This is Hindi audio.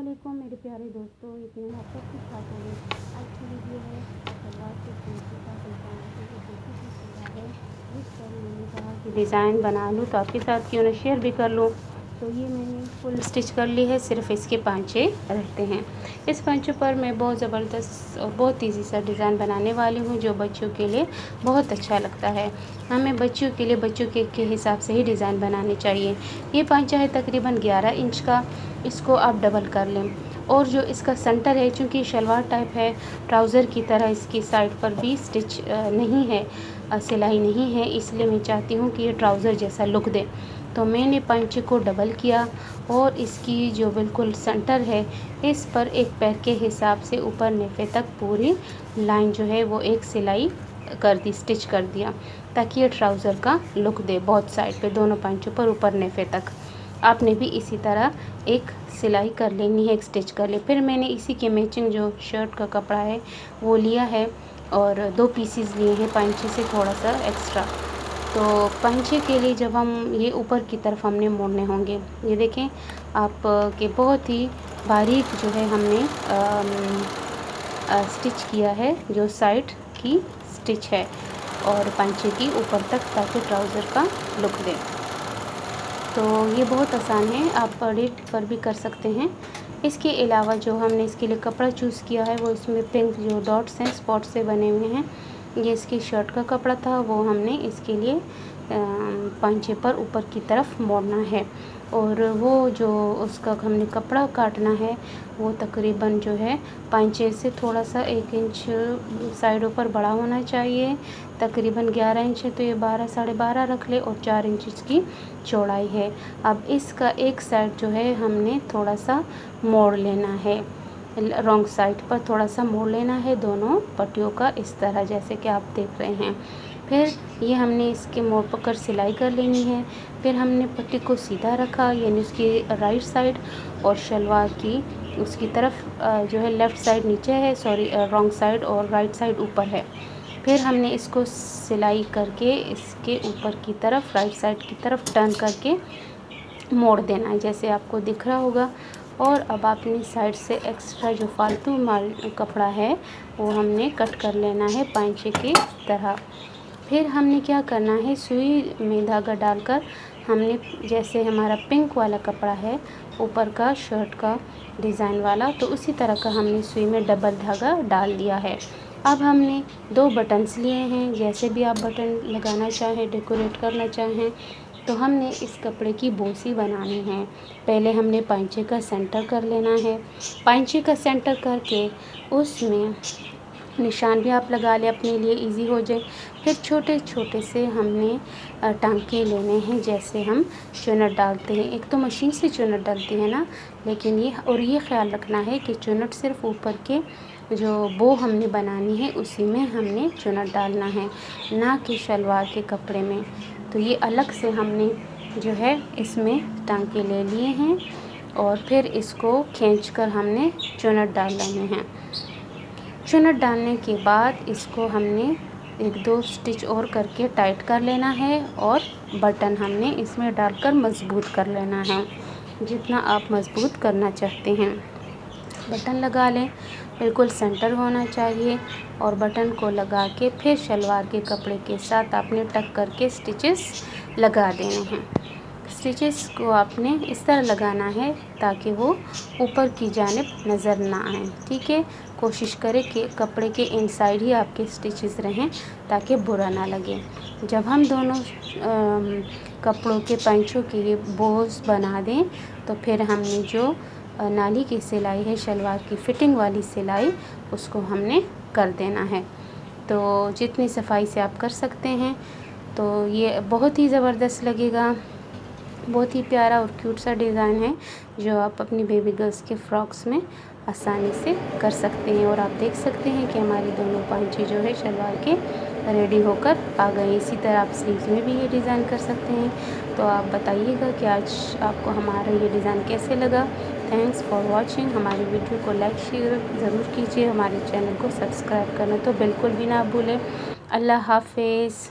वालेकुम मेरे प्यारे दोस्तों, यकीन आप सब ठीक ठाक होंगे। आज की वीडियो है सलवार के कुर्ते का डिज़ाइन। तो ये बेसिक ही सलवार है, जिस पर मैंने कहा कि डिज़ाइन बना लूँ तो आपके साथ क्यों ना शेयर भी कर लूँ। तो ये मैंने फुल स्टिच कर ली है, सिर्फ इसके पांचे रहते हैं। इस पांचों पर मैं बहुत ज़बरदस्त और बहुत ईजी सा डिज़ाइन बनाने वाली हूँ, जो बच्चों के लिए बहुत अच्छा लगता है। हमें बच्चों के लिए बच्चों के हिसाब से ही डिज़ाइन बनाने चाहिए। ये पांचा है तकरीबन 11 इंच का, इसको आप डबल कर लें। और जो इसका सेंटर है, चूँकि शलवार टाइप है, ट्राउज़र की तरह इसकी साइड पर भी स्टिच नहीं है, सिलाई नहीं है, इसलिए मैं चाहती हूँ कि ये ट्राउज़र जैसा लुक दे। तो मैंने पांचे को डबल किया और इसकी जो बिल्कुल सेंटर है, इस पर एक पैर के हिसाब से ऊपर नेफे तक पूरी लाइन जो है वो एक सिलाई कर दी, स्टिच कर दिया, ताकि ये ट्राउज़र का लुक दे। बहुत साइड पे दोनों पांचों पर ऊपर नेफे तक आपने भी इसी तरह एक सिलाई कर लेनी है, एक स्टिच कर ले। फिर मैंने इसी के मैचिंग जो शर्ट का कपड़ा है वो लिया है और 2 पीसीज लिए हैं पांचे से थोड़ा सा एक्स्ट्रा। तो पांचे के लिए जब हम ये ऊपर की तरफ हमने मोड़ने होंगे, ये देखें आप कि बहुत ही बारीक जो है हमने स्टिच किया है, जो साइड की स्टिच है और पांचे की ऊपर तक, ताकि ट्राउज़र का लुक दे। तो ये बहुत आसान है, आप बड़े पर भी कर सकते हैं। इसके अलावा जो हमने इसके लिए कपड़ा चूज़ किया है वो इसमें पिंक जो डॉट्स हैं स्पॉट से बने हुए हैं, ये इसकी शर्ट का कपड़ा था, वो हमने इसके लिए पांचे पर ऊपर की तरफ मोड़ना है। और वो जो उसका हमने कपड़ा काटना है वो तकरीबन जो है पांचे से थोड़ा सा 1 इंच साइडों पर बड़ा होना चाहिए। तकरीबन 11 इंच है तो ये 12 साढ़े 12 रख ले, और 4 इंच इसकी चौड़ाई है। अब इसका एक साइड जो है हमने थोड़ा सा मोड़ लेना है, रॉन्ग साइड पर थोड़ा सा मोड़ लेना है दोनों पट्टियों का, इस तरह जैसे कि आप देख रहे हैं। फिर ये हमने इसके मोड़ पकड़ सिलाई कर लेनी है। फिर हमने पट्टी को सीधा रखा, यानी उसकी राइट साइड, और शलवार की उसकी तरफ जो है लेफ़्ट साइड नीचे है, सॉरी रॉन्ग साइड, और राइट साइड ऊपर है। फिर हमने इसको सिलाई करके इसके ऊपर की तरफ राइट साइड की तरफ टर्न करके मोड़ देना है, जैसे आपको दिख रहा होगा। और अब अपनी साइड से एक्स्ट्रा जो फालतू माल कपड़ा है वो हमने कट कर लेना है पांचे की तरह। फिर हमने क्या करना है, सुई में धागा डालकर हमने, जैसे हमारा पिंक वाला कपड़ा है ऊपर का शर्ट का डिज़ाइन वाला, तो उसी तरह का हमने सुई में डबल धागा डाल दिया है। अब हमने 2 बटन्स लिए हैं, जैसे भी आप बटन लगाना चाहें, डेकोरेट करना चाहें। तो हमने इस कपड़े की बोसी बनानी है। पहले हमने पांचे का सेंटर कर लेना है। पांचे का सेंटर करके उसमें निशान भी आप लगा लें, अपने लिए इजी हो जाए। फिर छोटे छोटे से हमने टांके लेने हैं, जैसे हम चुनट डालते हैं। एक तो मशीन से चुनट डालती है ना, लेकिन ये ख्याल रखना है कि चुनट सिर्फ ऊपर के जो बो हमने बनानी है उसी में हमने चुनट डालना है, ना कि शलवार के कपड़े में। तो ये अलग से हमने जो है इसमें टांके ले लिए हैं और फिर इसको खींचकर हमने चुनट डाल लेने हैं। चुनट डालने के बाद इसको हमने 1-2 स्टिच और करके टाइट कर लेना है, और बटन हमने इसमें डालकर मज़बूत कर लेना है, जितना आप मज़बूत करना चाहते हैं। बटन लगा लें, बिल्कुल सेंटर होना चाहिए, और बटन को लगा के फिर शलवार के कपड़े के साथ आपने टक करके स्टिचेस लगा देने हैं। स्टिचेस को आपने इस तरह लगाना है ताकि वो ऊपर की जानिब नज़र ना आए, ठीक है। कोशिश करें कि कपड़े के इनसाइड ही आपके स्टिचेस रहें, ताकि बुरा ना लगे। जब हम दोनों कपड़ों के पैंचों के बोस बना दें, तो फिर हमने जो नाली की सिलाई है, शलवार की फिटिंग वाली सिलाई, उसको हमने कर देना है। तो जितनी सफाई से आप कर सकते हैं, तो ये बहुत ही ज़बरदस्त लगेगा। बहुत ही प्यारा और क्यूट सा डिज़ाइन है, जो आप अपनी बेबी गर्ल्स के फ्रॉक्स में आसानी से कर सकते हैं। और आप देख सकते हैं कि हमारी दोनों पांचे जो है शलवार के रेडी होकर आ गए। इसी तरह आप स्लीव्स में भी ये डिज़ाइन कर सकते हैं। तो आप बताइएगा कि आज आपको हमारा ये डिज़ाइन कैसे लगा। Thanks for watching. हमारी वीडियो को लाइक शेयर ज़रूर कीजिए, हमारे चैनल को सब्सक्राइब करना तो बिल्कुल भी ना भूलें। अल्लाह हाफिज़।